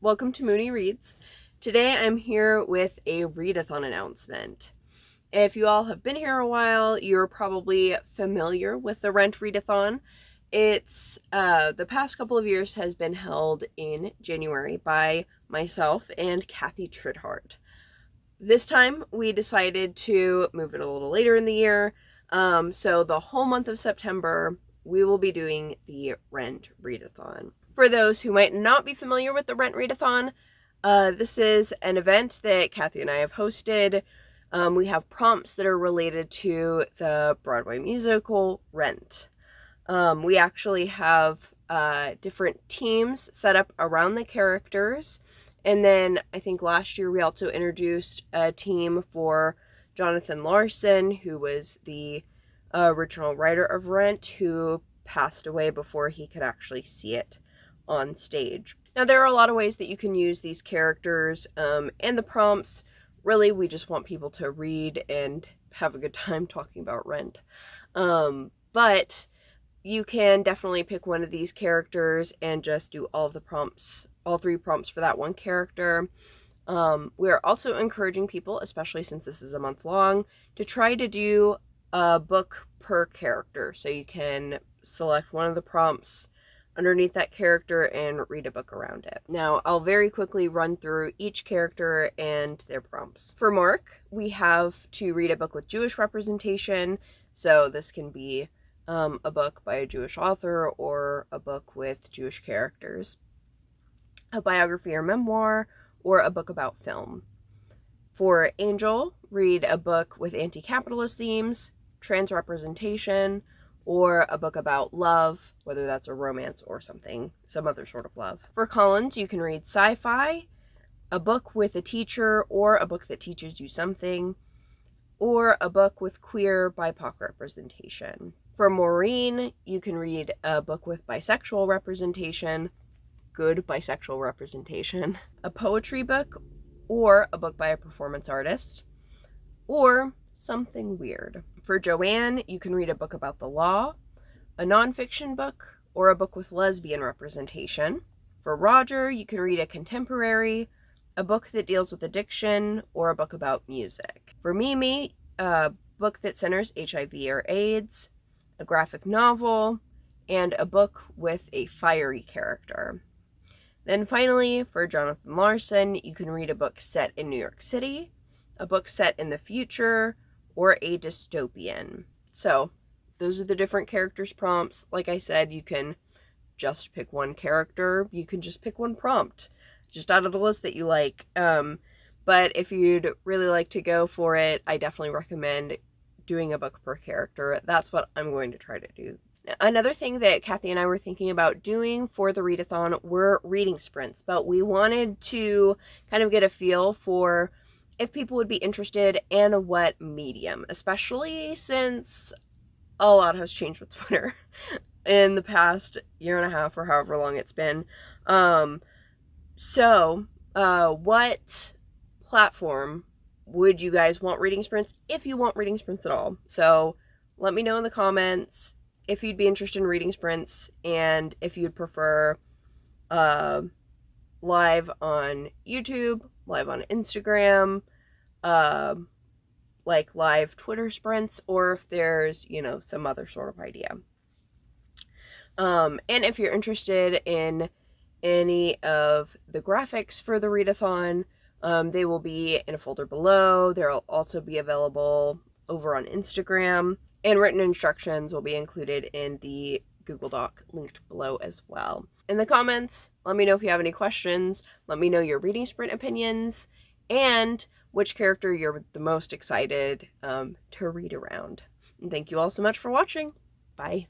welcome to Mooney Reads. Today I'm here with a Readathon announcement. If you all have been here a while, you're probably familiar with the Rent Readathon. It's, the past couple of years has been held in January by myself and Kathy Tridhart. This time we decided to move it a little later in the year, so the whole month of September we will be doing the Rent Readathon. For those who might not be familiar with the Rent Readathon, this is an event that Kathy and I have hosted. We have prompts that are related to the Broadway musical Rent. We actually have different teams set up around the characters. And then I think last year we also introduced a team for Jonathan Larson, who was the original writer of Rent, who passed away before he could actually see it on stage. Now, there are a lot of ways that you can use these characters and the prompts. Really, we just want people to read and have a good time talking about Rent. But you can definitely pick one of these characters and just do all of the prompts, all 3 prompts for that one character. We're also encouraging people, especially since this is a month long, to try to do a book per character. So you can select one of the prompts underneath that character and read a book around it. Now, I'll very quickly run through each character and their prompts. For Mark, we have to read a book with Jewish representation. So this can be a book by a Jewish author or a book with Jewish characters, a biography or memoir, or a book about film. For Angel, read a book with anti-capitalist themes, trans representation, or a book about love, whether that's a romance or some other sort of love. For Collins, you can read sci-fi, a book with a teacher or a book that teaches you something, or a book with queer BIPOC representation. For Maureen, you can read a book with bisexual representation, good bisexual representation, a poetry book, or a book by a performance artist, or something weird. For Joanne, you can read a book about the law, a nonfiction book, or a book with lesbian representation. For Roger, you can read a contemporary, a book that deals with addiction, or a book about music. For Mimi, a book that centers HIV or AIDS, a graphic novel, and a book with a fiery character. Then finally, for Jonathan Larson, you can read a book set in New York City, a book set in the future, or a dystopian. So those are the different characters' prompts. Like I said, you can just pick one character. You can just pick one prompt, just out of the list that you like. But if you'd really like to go for it, I definitely recommend doing a book per character. That's what I'm going to try to do. Another thing that Kathy and I were thinking about doing for the readathon were reading sprints, but we wanted to kind of get a feel for if people would be interested and what medium, especially since a lot has changed with Twitter in the past year and a half or however long it's been. What platform would you guys want reading sprints, if you want reading sprints at all? So let me know in the comments if you'd be interested in reading sprints and if you'd prefer live on YouTube, live on Instagram, like live Twitter sprints, or if there's, some other sort of idea. And if you're interested in any of the graphics for the readathon, they will be in a folder below. They'll also be available over on Instagram, and written instructions will be included in the Google Doc linked below as well. In the comments, let me know if you have any questions. Let me know your reading sprint opinions and which character you're the most excited to read around. And thank you all so much for watching. Bye.